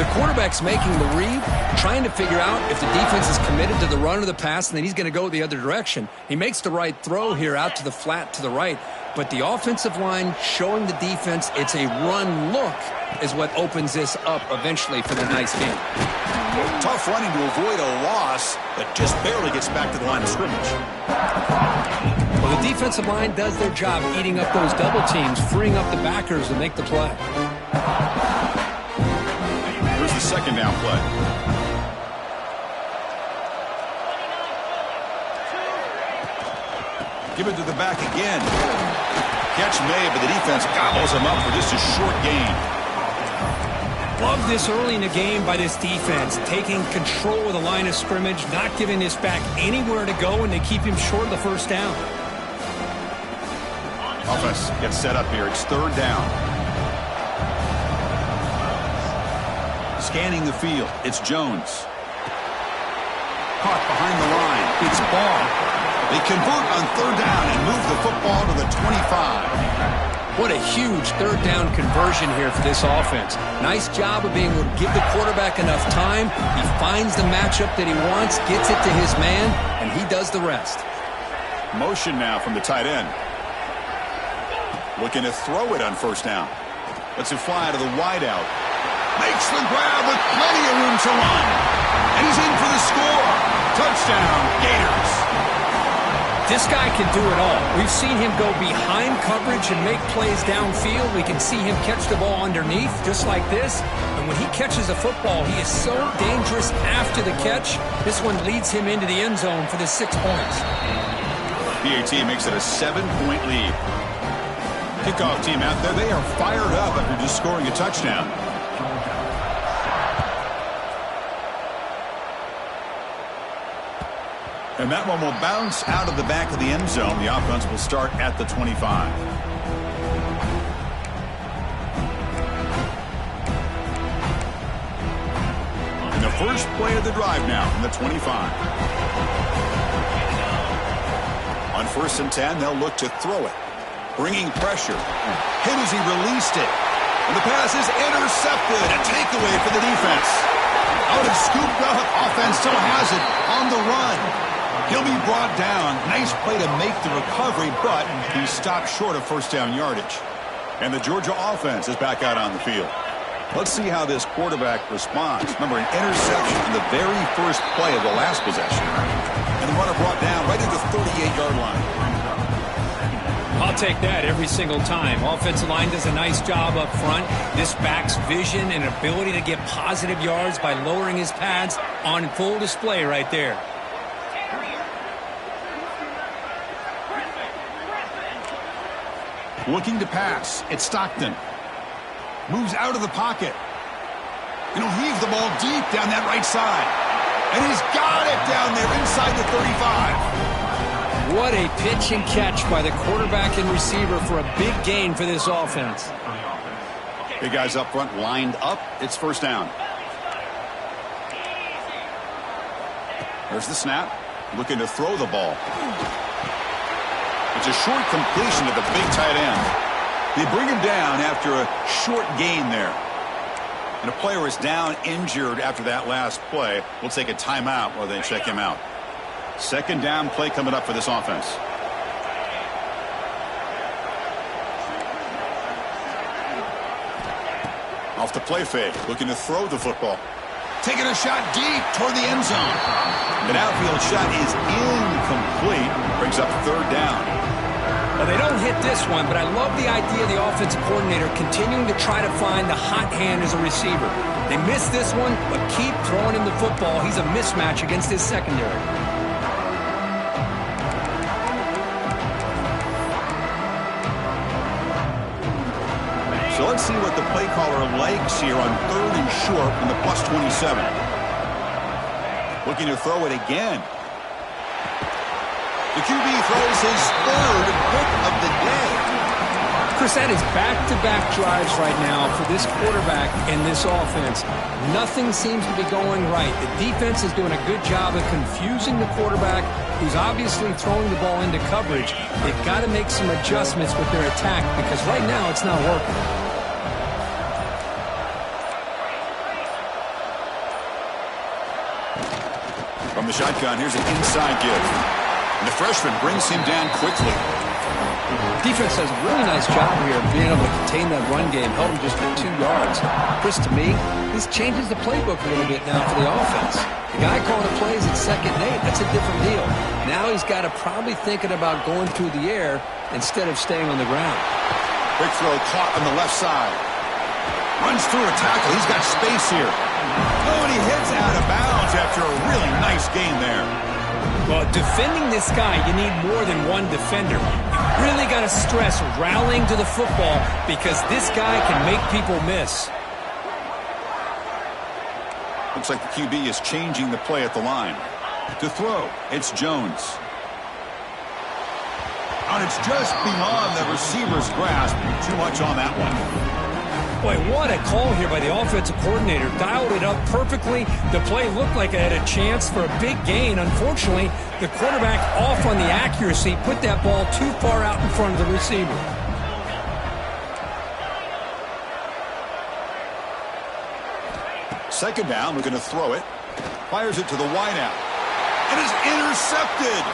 The quarterback's making the read, trying to figure out if the defense is committed to the run or the pass, and then he's going to go the other direction. He makes the right throw here out to the flat to the right, but the offensive line showing the defense it's a run look is what opens this up eventually for the nice game. Tough running to avoid a loss, but just barely gets back to the line of scrimmage. Well, the defensive line does their job eating up those double teams, freeing up the backers to make the play. Here's the second down play. Give it to the back again. Catch made, but the defense gobbles him up for just a short gain. Love this early in the game by this defense, taking control of the line of scrimmage, not giving this back anywhere to go, and they keep him short of the first down. Offense gets set up here. It's third down. Scanning the field. It's Jones. Caught behind the line. It's Ball. They convert on third down and move the football to the 25. What a huge third down conversion here for this offense. Nice job of being able to give the quarterback enough time. He finds the matchup that he wants, gets it to his man, and he does the rest. Motion now from the tight end. Looking to throw it on first down. Lets it fly to the wideout. Makes the grab with plenty of room to run. And he's in for the score. Touchdown, Gators. This guy can do it all. We've seen him go behind coverage and make plays downfield. We can see him catch the ball underneath, just like this. And when he catches a football, he is so dangerous after the catch. This one leads him into the end zone for the 6 points. PAT makes it a 7-point lead. Kickoff team out there, they are fired up after just scoring a touchdown. And that one will bounce out of the back of the end zone. The offense will start at the 25. And the first play of the drive now from the 25. On 1st and 10, they'll look to throw it. Bringing pressure. Hit as he released it. And the pass is intercepted. A takeaway for the defense. Out of scooped up. Offense still has it on the run. He'll be brought down. Nice play to make the recovery, but he stopped short of first down yardage. And the Georgia offense is back out on the field. Let's see how this quarterback responds. Remember, an interception in the very first play of the last possession. And the runner brought down right at the 38-yard line. I'll take that every single time. Offensive line does a nice job up front. This back's vision and ability to get positive yards by lowering his pads on full display right there. Looking to pass. It's Stockton. Moves out of the pocket. And he'll heave the ball deep down that right side. And he's got it down there inside the 35. What a pitch and catch by the quarterback and receiver for a big gain for this offense. Big guys up front lined up. It's first down. There's the snap. Looking to throw the ball. It's a short completion to the big tight end. They bring him down after a short gain there. And a player is down injured after that last play. We'll take a timeout while they check him out. Second down play coming up for this offense. Off the play fake, looking to throw the football. Taking a shot deep toward the end zone. An outfield shot is incomplete. Brings up third down. Well, they don't hit this one, but I love the idea of the offensive coordinator continuing to try to find the hot hand as a receiver. They missed this one, but keep throwing him the football. He's a mismatch against his secondary. So let's see what the play caller likes here on 3rd and short from the +27. Looking to throw it again. The QB throws his 3rd pick of the day. Chris, that is back-to-back drives right now for this quarterback and this offense. Nothing seems to be going right. The defense is doing a good job of confusing the quarterback, who's obviously throwing the ball into coverage. They've got to make some adjustments with their attack because right now it's not working. From the shotgun, here's an inside give. And the freshman brings him down quickly. Defense does a really nice job here of being able to contain that run game, held him just for 2 yards. Chris, to me, this changes the playbook a little bit now for the offense. The guy calling the plays at 2nd and 8, that's a different deal. Now he's got to probably thinking about going through the air instead of staying on the ground. Quick throw caught on the left side. Runs through a tackle. He's got space here. Oh, and he hits out of bounds after a really nice gain there. Well, defending this guy, you need more than one defender. You really got to stress rallying to the football because this guy can make people miss. Looks like the QB is changing the play at the line. To throw, it's Jones. And it's just beyond the receiver's grasp. Too much on that one. Boy, what a call here by the offensive coordinator. Dialed it up perfectly. The play looked like it had a chance for a big gain. Unfortunately, the quarterback off on the accuracy, put that ball too far out in front of the receiver. Second down, we're going to throw it. Fires it to the wideout. And is intercepted.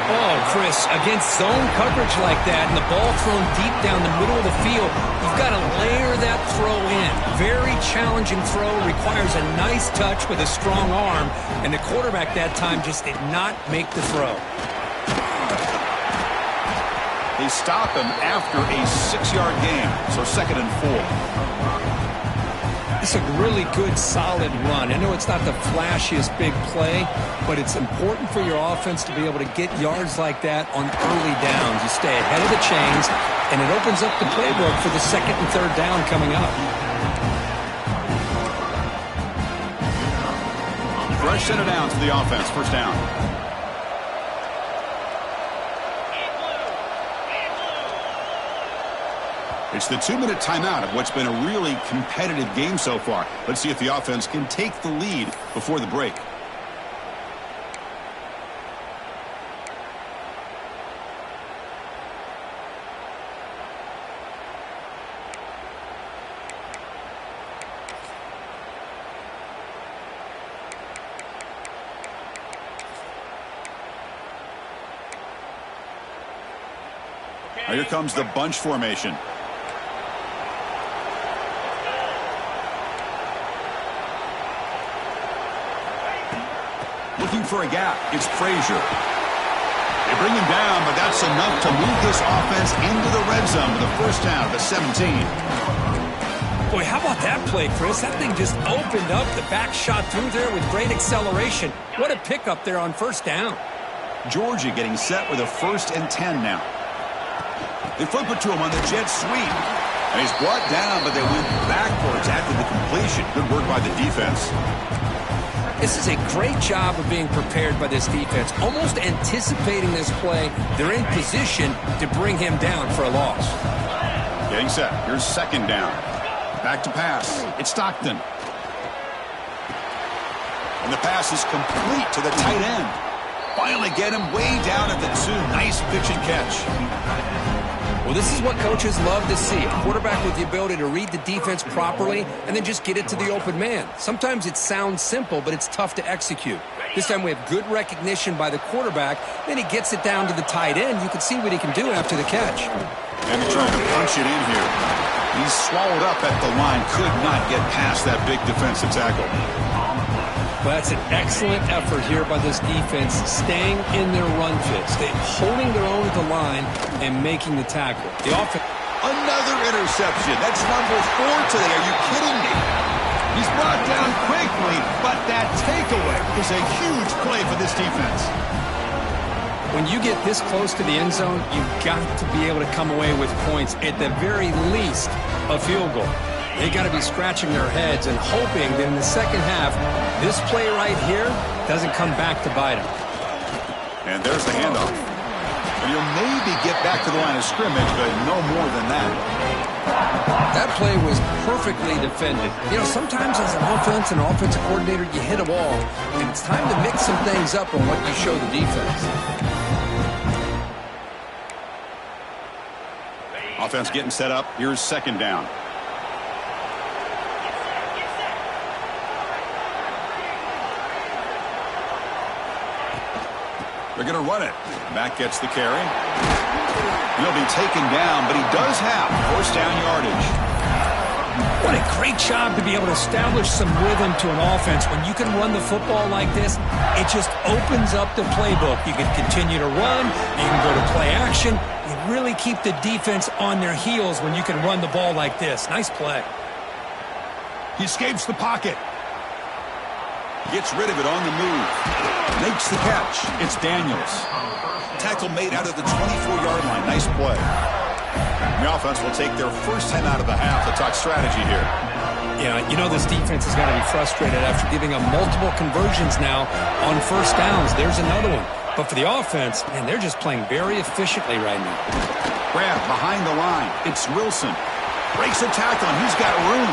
Oh, Chris, against zone coverage like that and the ball thrown deep down the middle of the field, you've got to layer that throw in. Very challenging throw, requires a nice touch with a strong arm, and the quarterback that time just did not make the throw. They stop him after a 6-yard gain, so 2nd and 4. It's a really good, solid run. I know it's not the flashiest big play, but it's important for your offense to be able to get yards like that on early downs. You stay ahead of the chains, and it opens up the playbook for the 2nd and 3rd down coming up. Fresh set of downs for the offense. First down. It's the 2-minute timeout of what's been a really competitive game so far. Let's see if the offense can take the lead before the break. Now here comes the bunch formation. Looking for a gap. It's Frazier. They bring him down, but that's enough to move this offense into the red zone with a first down at the 17. Boy, how about that play, Chris? That thing just opened up. The back shot through there with great acceleration. What a pickup there on first down. Georgia getting set with a 1st and 10 now. They flip it to him on the jet sweep. And he's brought down, but they went backwards after the completion. Good work by the defense. This is a great job of being prepared by this defense, almost anticipating this play. They're in position to bring him down for a loss. Getting set. Here's 2nd down. Back to pass. It's Stockton. And the pass is complete to the tight end. Finally get him way down at the 2. Nice pitch and catch. Well, this is what coaches love to see. A quarterback with the ability to read the defense properly and then just get it to the open man. Sometimes it sounds simple, but it's tough to execute. This time we have good recognition by the quarterback. Then he gets it down to the tight end. You can see what he can do after the catch. And he's trying to punch it in here. He's swallowed up at the line. Could not get past that big defensive tackle. Well, that's an excellent effort here by this defense, staying in their run fits. They're holding their own at the line and making the tackle. The offense. Another interception. That's number 4 today. Are you kidding me? He's brought down quickly, but that takeaway is a huge play for this defense. When you get this close to the end zone, you've got to be able to come away with points, at the very least, a field goal. They got to be scratching their heads and hoping that in the second half, this play right here doesn't come back to bite them. And there's the handoff. And he'll maybe get back to the line of scrimmage, but no more than that. That play was perfectly defended. You know, sometimes as an offense and offensive coordinator, you hit a wall, and it's time to mix some things up on what you show the defense. Offense getting set up. Here's 2nd down. They're going to run it. Mack gets the carry. He'll be taken down, but he does have first down yardage. What a great job to be able to establish some rhythm to an offense. When you can run the football like this, it just opens up the playbook. You can continue to run. You can go to play action. You really keep the defense on their heels when you can run the ball like this. Nice play. He escapes the pocket. Gets rid of it on the move. Makes the catch. It's Daniels. Tackle made out of the 24-yard line. Nice play. The offense will take their first time out of the half to talk strategy here. Yeah, you know this defense is going to be frustrated after giving them multiple conversions now on first downs. There's another one. But for the offense, man, they're just playing very efficiently right now. Grab behind the line. It's Wilson. Breaks a tackle, and he's got room.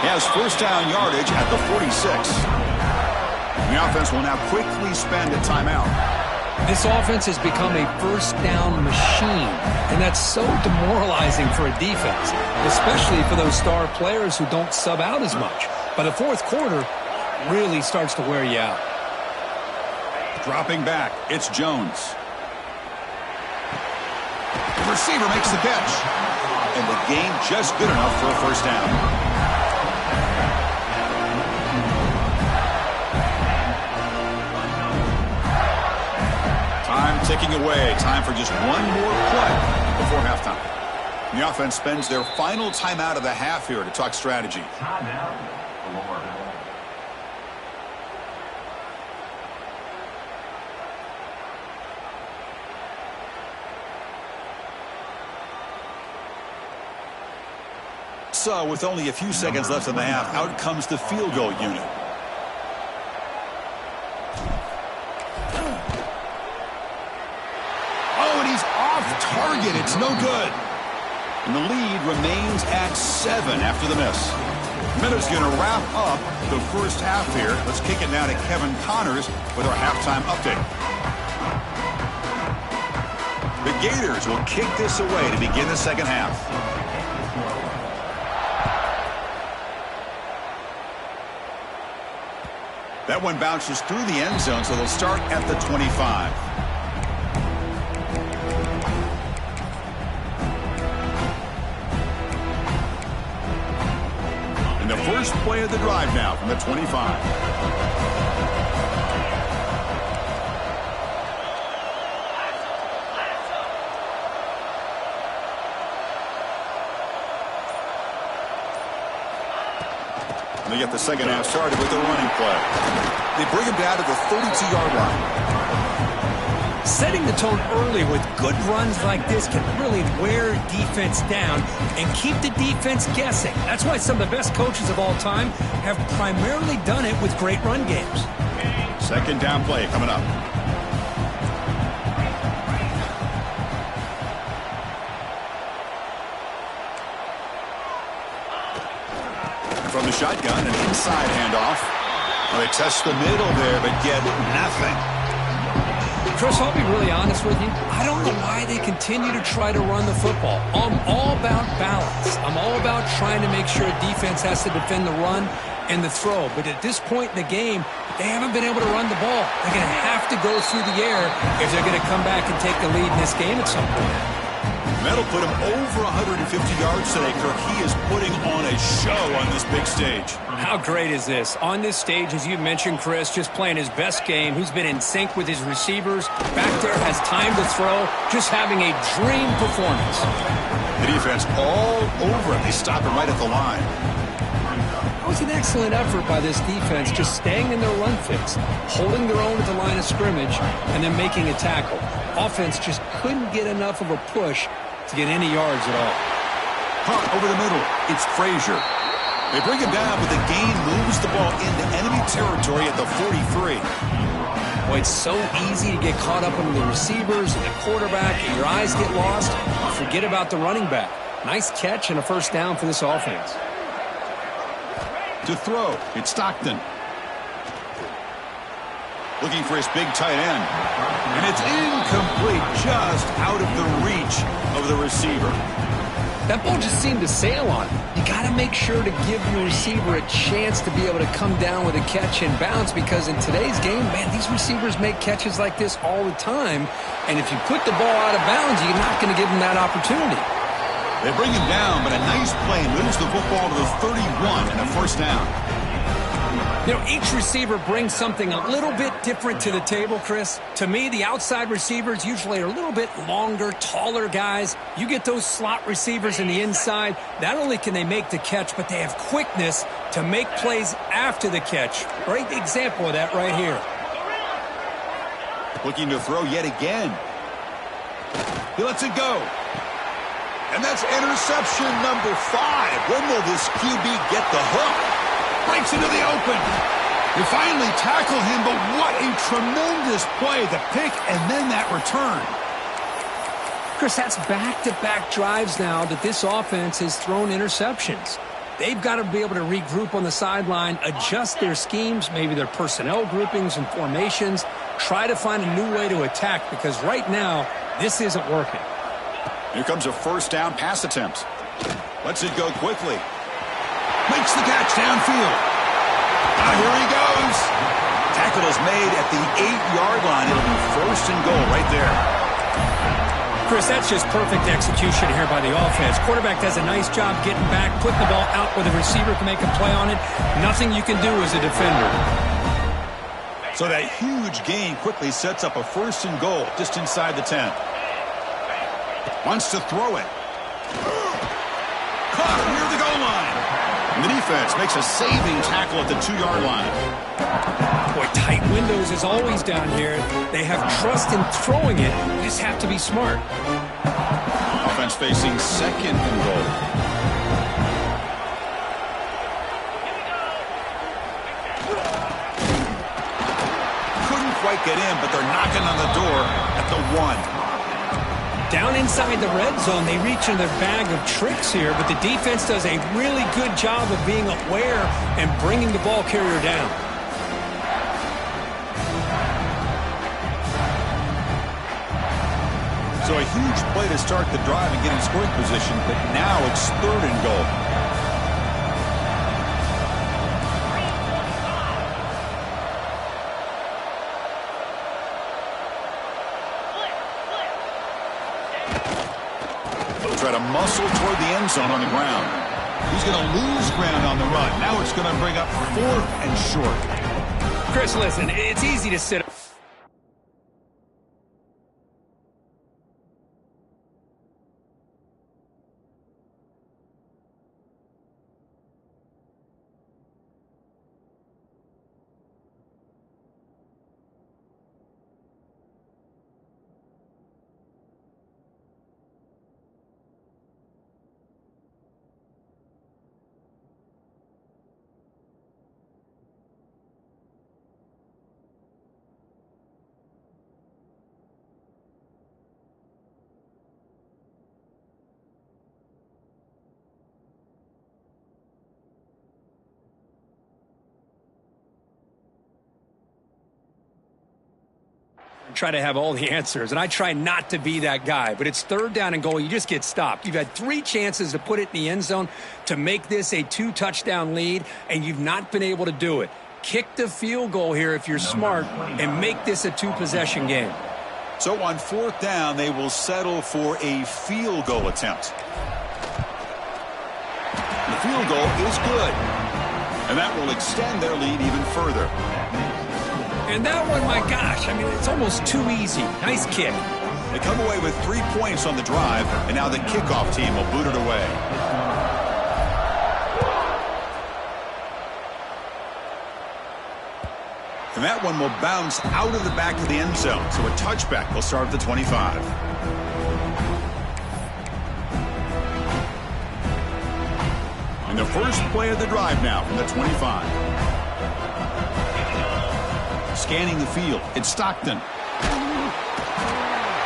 He has first down yardage at the 46. The offense will now quickly spend a timeout. This offense has become a first down machine, and that's so demoralizing for a defense, especially for those star players who don't sub out as much. But the fourth quarter really starts to wear you out. Dropping back, it's Jones. The receiver makes the catch, and the gain just good enough for a first down. Time ticking away. Time for just one more play before halftime. The offense spends their final timeout of the half here to talk strategy. So, with only a few seconds left in the half, out comes the field goal unit. Target, it's no good. And the lead remains at 7 after the miss. Miller's going to wrap up the first half here. Let's kick it now to Kevin Connors with our halftime update. The Gators will kick this away to begin the second half. That one bounces through the end zone, so they'll start at the 25. The first play of the drive now from the 25. And they get the second half started with the running play. They bring him down to the 32-yard line. Setting the tone early with good runs like this can really wear defense down and keep the defense guessing. That's why some of the best coaches of all time have primarily done it with great run games. Second down play coming up. From the shotgun, an inside handoff. Well, they test the middle there, but get nothing. Chris, I'll be really honest with you. I don't know why they continue to try to run the football. I'm all about balance. I'm all about trying to make sure a defense has to defend the run and the throw. But at this point in the game, they haven't been able to run the ball. They're going to have to go through the air if they're going to come back and take the lead in this game at some point. That'll put him over 150 yards today, Kirk. He is putting on a show on this big stage. How great is this? On this stage, as you mentioned, Chris, just playing his best game. He's been in sync with his receivers. Back there, has time to throw. Just having a dream performance. The defense all over him. They stop him right at the line. It was an excellent effort by this defense, just staying in their run fix, holding their own at the line of scrimmage, and then making a tackle. Offense just couldn't get enough of a push to get any yards at all. Hunt over the middle. It's Frazier. They bring him down, but the gain moves the ball into enemy territory at the 43. Boy, it's so easy to get caught up in the receivers and the quarterback, and your eyes get lost. Forget about the running back. Nice catch and a first down for this offense. To throw, it's Stockton. Looking for his big tight end. And it's incomplete, just out of the reach of the receiver. That ball just seemed to sail on him. You got to make sure to give your receiver a chance to be able to come down with a catch and bounce, because in today's game, man, these receivers make catches like this all the time. And if you put the ball out of bounds, you're not going to give them that opportunity. They bring him down, but a nice play moves the football to the 31 and a first down. You know, each receiver brings something a little bit different to the table, Chris. To me, the outside receivers usually are a little bit longer, taller guys. You get those slot receivers in the inside, not only can they make the catch, but they have quickness to make plays after the catch. Great example of that right here. Looking to throw yet again. He lets it go. And that's interception number 5. When will this QB get the hook? Breaks into the open. They finally tackle him, but what a tremendous play. The pick and then that return. Chris, that's back-to-back drives now that this offense has thrown interceptions. They've got to be able to regroup on the sideline, adjust their schemes, maybe their personnel groupings and formations, try to find a new way to attack, because right now, this isn't working. Here comes a first down pass attempt. Lets it go quickly. Makes the catch downfield. Now here he goes. Tackle is made at the 8-yard line. It'll be first and goal right there. Chris, that's just perfect execution here by the offense. Quarterback does a nice job getting back, putting the ball out where the receiver can make a play on it. Nothing you can do as a defender. So that huge gain quickly sets up a first and goal just inside the 10. Wants to throw it. Caught near the goal line. And the defense makes a saving tackle at the 2-yard line. Boy, tight windows is always down here. They have trust in throwing it. You just have to be smart. Offense facing second and goal. Couldn't quite get in, but they're knocking on the door at the 1. Down inside the red zone, they reach in their bag of tricks here, but the defense does a really good job of being aware and bringing the ball carrier down. So a huge play to start the drive and get in scoring position, but now it's third and goal. Try to muscle toward the end zone on the ground. He's going to lose ground on the run. Now it's going to bring up 4th and short. Chris, listen, it's easy to sit. Try to have all the answers, and I try not to be that guy, but it's third down and goal. You just get stopped. You've had 3 chances to put it in the end zone to make this a 2-touchdown lead, and you've not been able to do it. Kick the field goal here if you're smart and make this a 2-possession game. So on 4th down, they will settle for a field goal attempt. The field goal is good, and that will extend their lead even further. And that one, my gosh, I mean, it's almost too easy. Nice kick. They come away with 3 points on the drive, and now the kickoff team will boot it away. And that one will bounce out of the back of the end zone, so a touchback will start at the 25. And the first play of the drive now from the 25. Scanning the field, it's Stockton.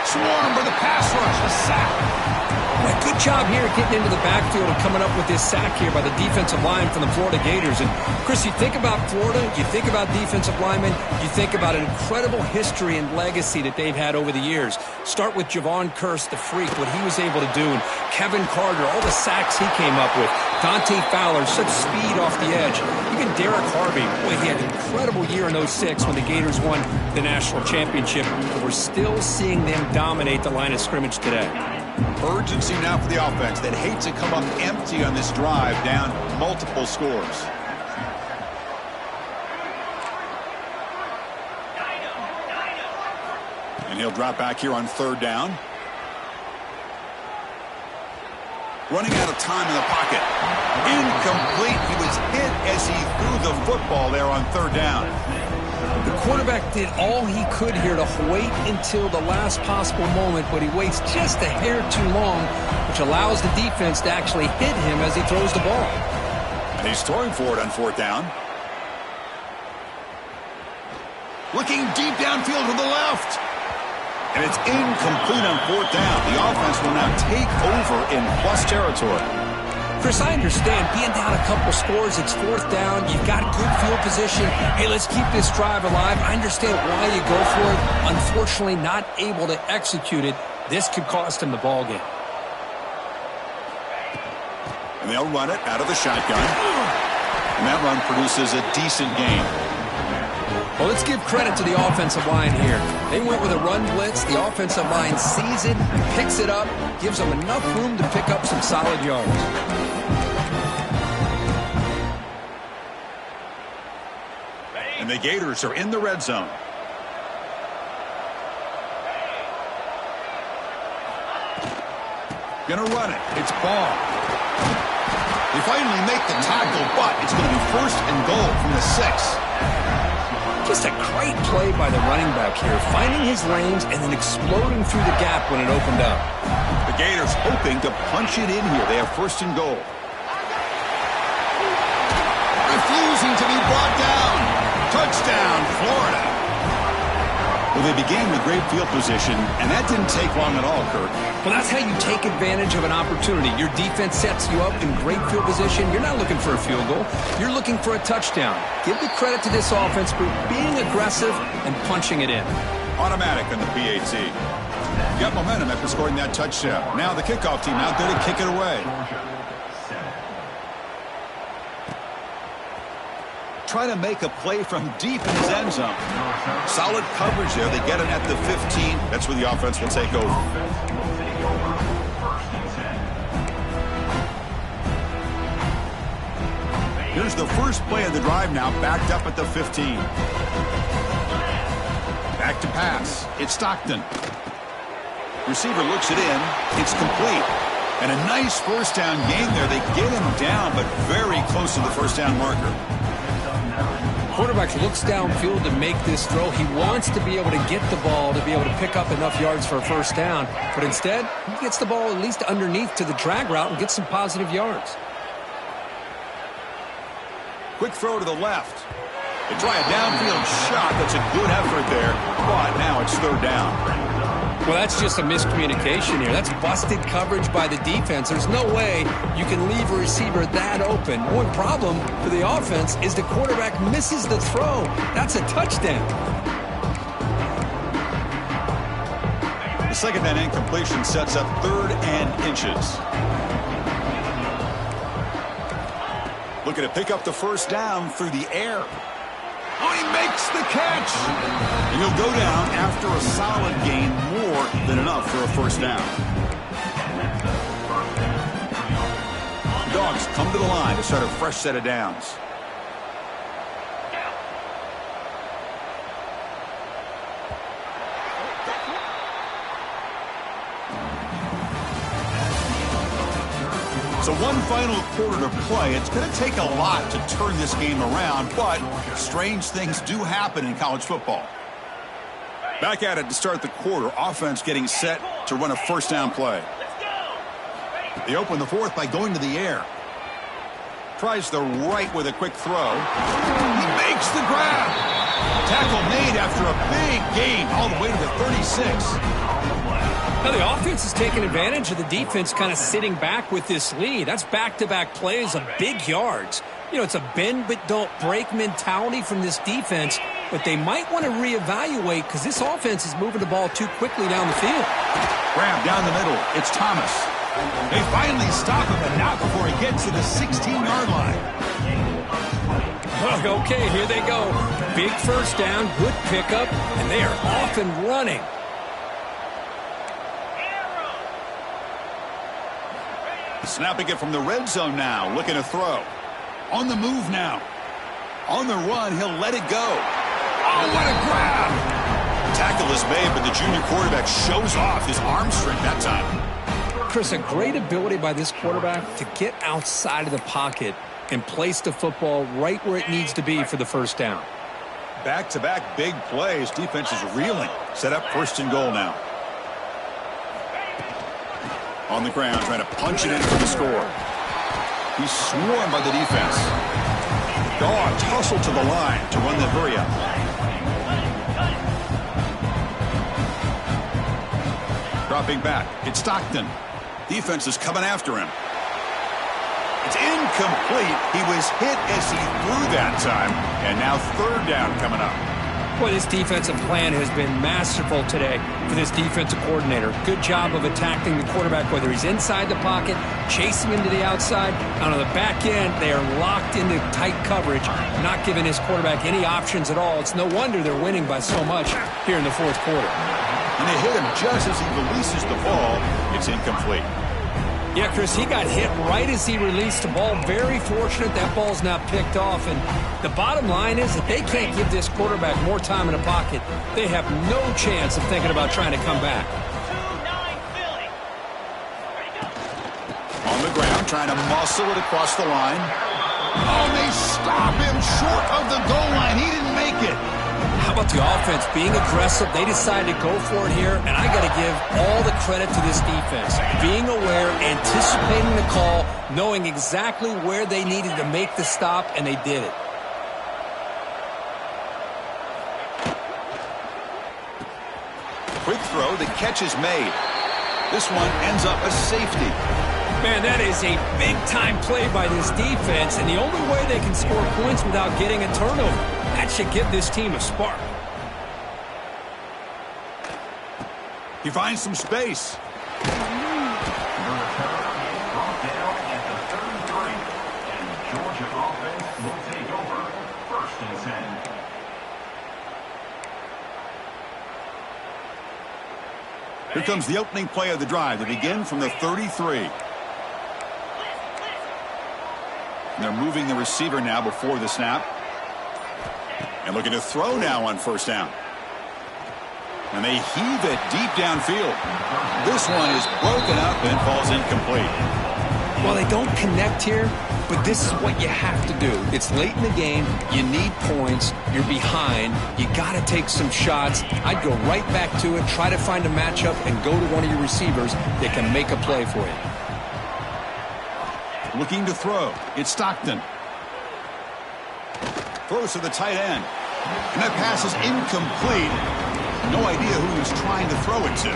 Swarmed by the pass rush, a sack. Well, good job here getting into the backfield and coming up with this sack here by the defensive line from the Florida Gators. And, Chris, you think about Florida, you think about defensive linemen, you think about an incredible history and legacy that they've had over the years. Start with Javon Kearse, the freak, what he was able to do, and Kevin Carter, all the sacks he came up with. Dante Fowler, such speed off the edge. Even Derek Harvey, boy, he had an incredible year in '06 when the Gators won the national championship. We're still seeing them dominate the line of scrimmage today. Urgency now for the offense that hates to come up empty on this drive, down multiple scores. And he'll drop back here on 3rd down. Running out of time in the pocket. Incomplete. He was hit as he threw the football there on 3rd down. The quarterback did all he could here to wait until the last possible moment, but he waits just a hair too long, which allows the defense to actually hit him as he throws the ball. And he's throwing for it on 4th down. Looking deep downfield to the left. And it's incomplete on 4th down. The offense will now take over in plus territory. Chris, I understand being down a couple scores, it's 4th down, you've got good field position. Hey, let's keep this drive alive. I understand why you go for it. Unfortunately, not able to execute it. This could cost him the ball game. And they'll run it out of the shotgun. And that run produces a decent gain. Well, let's give credit to the offensive line here. They went with a run blitz. The offensive line sees it, picks it up, gives them enough room to pick up some solid yards. And the Gators are in the red zone. Gonna run it. It's Ball. They finally make the tackle, but it's going to be 1st and goal from the 6. Just a great play by the running back here, finding his lanes and then exploding through the gap when it opened up. The Gators hoping to punch it in here. They have 1st and goal. Refusing to be brought down. Touchdown, Florida. Well, they began with great field position, and that didn't take long at all, Kirk. Well, that's how you take advantage of an opportunity. Your defense sets you up in great field position. You're not looking for a field goal. You're looking for a touchdown. Give the credit to this offense for being aggressive and punching it in. Automatic on the PAT. Got momentum after scoring that touchdown. Now the kickoff team out there to kick it away. Try to make a play from deep in his end zone. Solid coverage there. They get him at the 15. That's where the offense will take over. Here's the first play of the drive now, backed up at the 15. Back to pass. It's Stockton. Receiver looks it in. It's complete. And a nice 1st down gain there. They get him down, but very close to the 1st down marker. Quarterback looks downfield to make this throw. He wants to be able to get the ball to be able to pick up enough yards for a 1st down. But instead, he gets the ball at least underneath to the drag route and gets some positive yards. Quick throw to the left. They try a downfield shot. That's a good effort there. But now it's 3rd down. Well, that's just a miscommunication here. That's busted coverage by the defense. There's no way you can leave a receiver that open. One problem for the offense is the quarterback misses the throw. That's a touchdown. The 2nd down incompletion sets up 3rd and inches. Looking to pick up the 1st down through the air. Oh, he makes the catch. And he'll go down after a solid gain, more than enough for a 1st down. Dogs come to the line to start a fresh set of downs. So one final quarter to play. It's going to take a lot to turn this game around, but strange things do happen in college football. Back at it to start the quarter. Offense getting set to run a 1st down play. They open the 4th by going to the air. Tries the right with a quick throw. He makes the grab. Tackle made after a big gain all the way to the 36. Now the offense is taking advantage of the defense kind of sitting back with this lead. That's back-to-back plays of big yards. You know, it's a bend but don't break mentality from this defense, but they might want to reevaluate because this offense is moving the ball too quickly down the field. Grab down the middle. It's Thomas. They finally stop him, but not before he gets to the 16-yard line. Okay, here they go. Big first down, good pickup, and they are off and running. Snapping it from the red zone now, looking to throw. On the move now. On the run, he'll let it go. Oh, what a grab! Tackle is made, but the junior quarterback shows off his arm strength that time. Chris, a great ability by this quarterback to get outside of the pocket and place the football right where it needs to be for the first down. Back-to-back big plays. Defense is reeling. Set up first and goal now. On the ground, trying to punch it in for the score. He's swarmed by the defense. Dog tussle to the line to run the hurry up. Dropping back. It's Stockton. Defense is coming after him. It's incomplete. He was hit as he threw that time. And now third down coming up. Boy, this defensive plan has been masterful today for this defensive coordinator. Good job of attacking the quarterback, whether he's inside the pocket, chasing him to the outside. And on the back end, they are locked into tight coverage, not giving his quarterback any options at all. It's no wonder they're winning by so much here in the fourth quarter. And they hit him just as he releases the ball. It's incomplete. Yeah, Chris, he got hit right as he released the ball. Very fortunate that ball's not picked off. And the bottom line is that they can't give this quarterback more time in the pocket. They have no chance of thinking about trying to come back. On the ground, trying to muscle it across the line. Oh, they stop him short of the goal line. He didn't make it. How about the offense being aggressive? They decided to go for it here, and I got to give all the credit to this defense. Being aware, anticipating the call, knowing exactly where they needed to make the stop, and they did it. Quick throw, the catch is made. This one ends up a safety. Man, that is a big-time play by this defense, and the only way they can score points without getting a turnover. That should give this team a spark. He finds some space. Here comes the opening play of the drive to begin from the 33. And they're moving the receiver now before the snap. And looking to throw now on first down. And they heave it deep downfield. This one is broken up and falls incomplete. Well, they don't connect here, but this is what you have to do. It's late in the game. You need points. You're behind. You got to take some shots. I'd go right back to it, try to find a matchup, and go to one of your receivers that can make a play for you. Looking to throw. It's Stockton. Throws to the tight end. And that pass is incomplete. No idea who he's trying to throw it to.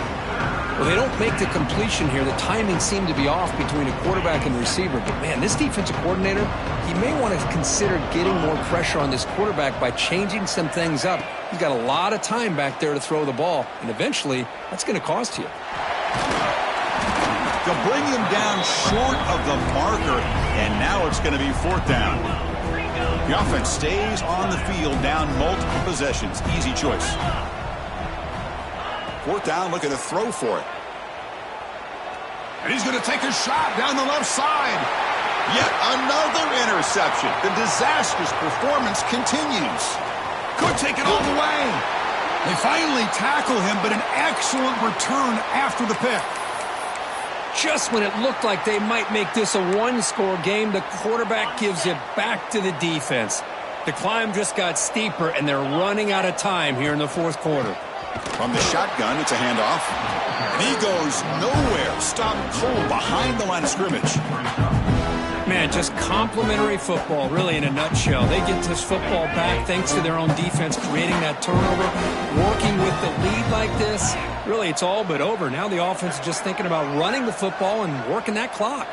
Well, they don't make the completion here. The timing seemed to be off between a quarterback and the receiver. But, man, this defensive coordinator, he may want to consider getting more pressure on this quarterback by changing some things up. He's got a lot of time back there to throw the ball. And eventually, that's going to cost you. They'll bring him down short of the marker. And now it's going to be fourth down. The offense stays on the field down multiple possessions. Easy choice. Fourth down, looking to throw for it. And he's going to take a shot down the left side. Yet another interception. The disastrous performance continues. Could take it all the way. They finally tackle him, but an excellent return after the pick. Just when it looked like they might make this a one-score game, the quarterback gives it back to the defense. The climb just got steeper, and they're running out of time here in the fourth quarter. From the shotgun, it's a handoff. And he goes nowhere. Stopped cold behind the line of scrimmage. Man, just complimentary football, really, in a nutshell. They get this football back thanks to their own defense, creating that turnover, working with the lead like this. Really, it's all but over. Now the offense is just thinking about running the football and working that clock.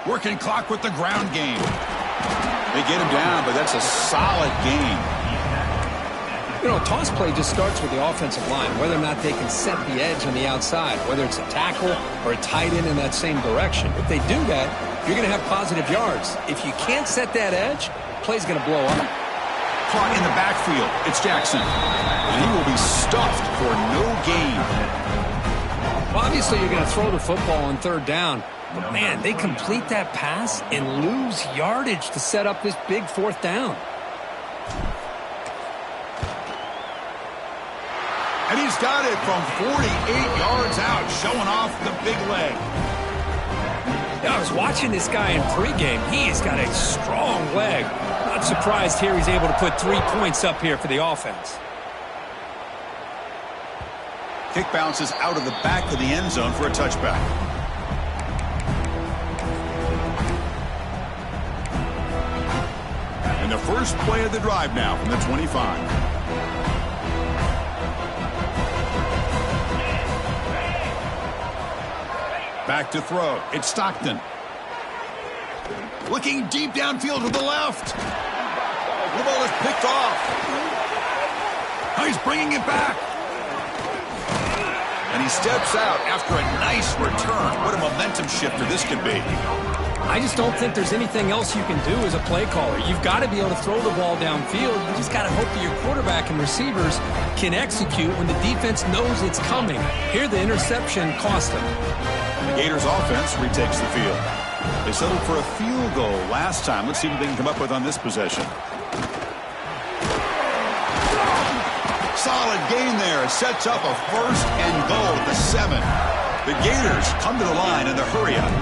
Working clock with the ground game. They get him down, but that's a solid gain. You know, a toss play just starts with the offensive line, whether or not they can set the edge on the outside, whether it's a tackle or a tight end in that same direction. If they do that, you're going to have positive yards. If you can't set that edge, play's going to blow up. Caught in the backfield. It's Jackson. And he will be stuffed for no gain. Well, obviously, you're going to throw the football on third down. But, man, they complete that pass and lose yardage to set up this big fourth down. And he's got it from 48 yards out, showing off the big leg. I was watching this guy in pregame. He's got a strong leg. Not surprised here he's able to put 3 points up here for the offense. Kick bounces out of the back of the end zone for a touchback. And the first play of the drive now from the 25. Back to throw. It's Stockton. Looking deep downfield to the left. The ball is picked off. He's bringing it back. And he steps out after a nice return. What a momentum shifter this could be. I just don't think there's anything else you can do as a play caller. You've got to be able to throw the ball downfield. You just got to hope that your quarterback and receivers can execute when the defense knows it's coming. Here, the interception cost them. The Gators offense retakes the field. They settled for a field goal last time. Let's see what they can come up with on this possession. Solid gain there. It sets up a first and goal at the 7. The Gators come to the line in the hurry up.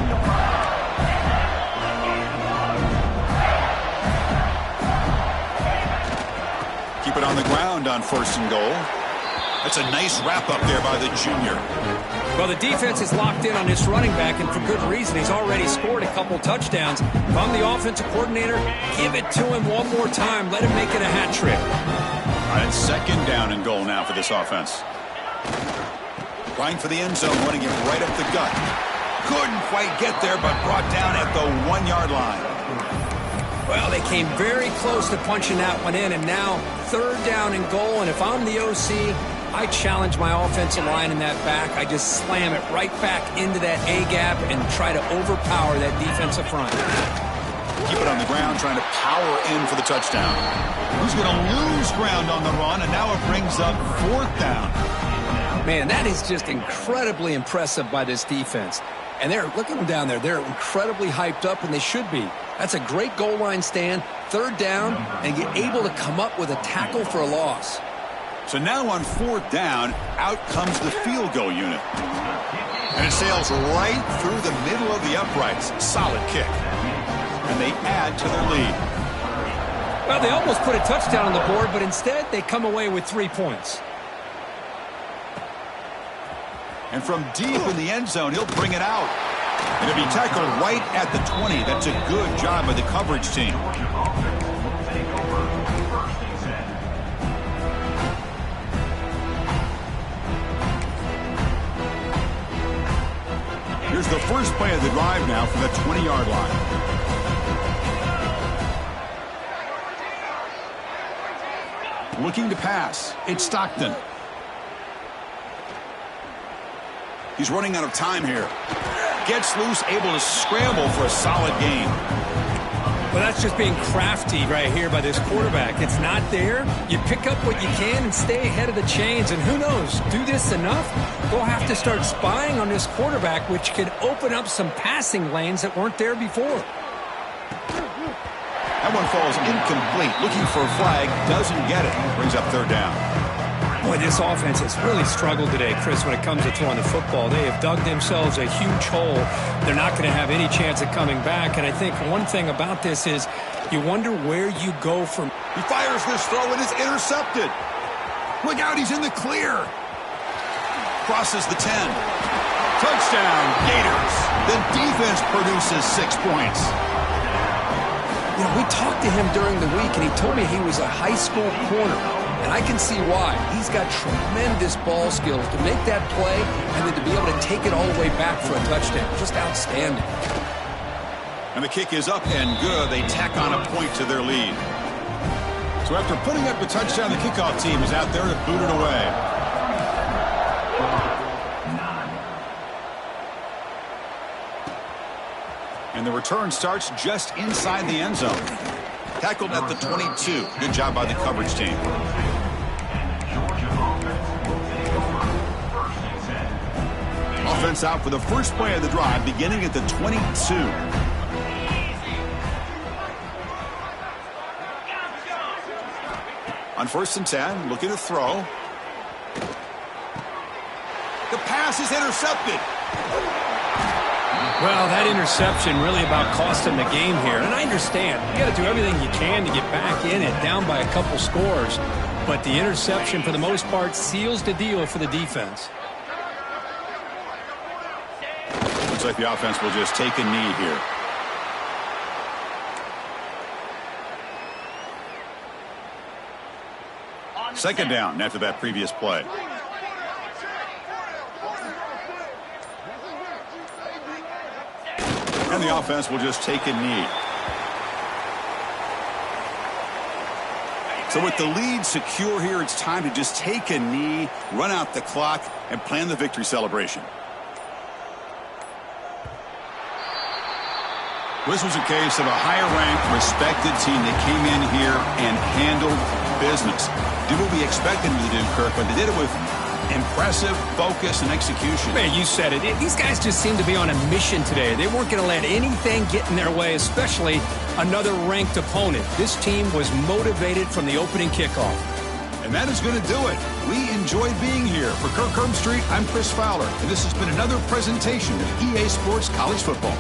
Keep it on the ground on first and goal. That's a nice wrap up there by the junior. Well, the defense is locked in on this running back, and for good reason. He's already scored a couple touchdowns. If I'm the offensive coordinator, give it to him one more time. Let him make it a hat trick. All right, second down and goal now for this offense. Going for the end zone, running it right up the gut. Couldn't quite get there, but brought down at the 1-yard line. Well, they came very close to punching that one in, and now third down and goal. And if I'm the OC, I challenge my offensive line in that back. I just slam it right back into that A-gap and try to overpower that defensive front. Keep it on the ground, trying to power in for the touchdown. He's going to lose ground on the run, and now it brings up fourth down. Man, that is just incredibly impressive by this defense. And look at them down there. They're incredibly hyped up, and they should be. That's a great goal line stand, third down, and get able to come up with a tackle for a loss. So now on fourth down, out comes the field goal unit. And it sails right through the middle of the uprights. Solid kick. And they add to their lead. Well, they almost put a touchdown on the board, but instead they come away with 3 points. And from deep in the end zone, he'll bring it out. And it'll be tackled right at the 20. That's a good job by the coverage team. Here's the first play of the drive now from the 20-yard line. Looking to pass. It's Stockton. He's running out of time here. Gets loose, able to scramble for a solid gain. Well, that's just being crafty right here by this quarterback. It's not there. You pick up what you can and stay ahead of the chains. And who knows, do this enough, they'll have to start spying on this quarterback, which could open up some passing lanes that weren't there before. That one falls incomplete. Looking for a flag, doesn't get it. Brings up third down. Boy, this offense has really struggled today, Chris, when it comes to throwing the football. They have dug themselves a huge hole. They're not going to have any chance of coming back. And I think one thing about this is you wonder where you go from. He fires this throw and is intercepted. Look out, he's in the clear. Crosses the 10. Touchdown, Gators. The defense produces 6 points. You know, we talked to him during the week, and he told me he was a high school corner. And I can see why. He's got tremendous ball skills to make that play and then to be able to take it all the way back for a touchdown. Just outstanding. And the kick is up and good. They tack on a point to their lead. So after putting up a touchdown, the kickoff team is out there to boot it away. And the return starts just inside the end zone. Tackled at the 22. Good job by the coverage team. Offense out for the first play of the drive, beginning at the 22. On 1st and 10, looking to throw. The pass is intercepted. Well, that interception really about cost him the game here. And I understand. You got to do everything you can to get back in it, down by a couple scores. But the interception, for the most part, seals the deal for the defense. Looks like the offense will just take a knee here. Second down after that previous play. And the offense will just take a knee. So with the lead secure here, it's time to just take a knee, run out the clock, and plan the victory celebration. This was a case of a higher-ranked, respected team that came in here and handled business. Did what we expected them to do, Kirk, but they did it with impressive focus and execution. Man, you said it. These guys just seem to be on a mission today. They weren't going to let anything get in their way, especially another ranked opponent. This team was motivated from the opening kickoff. And that is going to do it. We enjoyed being here. For Kirk Herbstreit, I'm Chris Fowler, and this has been another presentation of EA Sports College Football.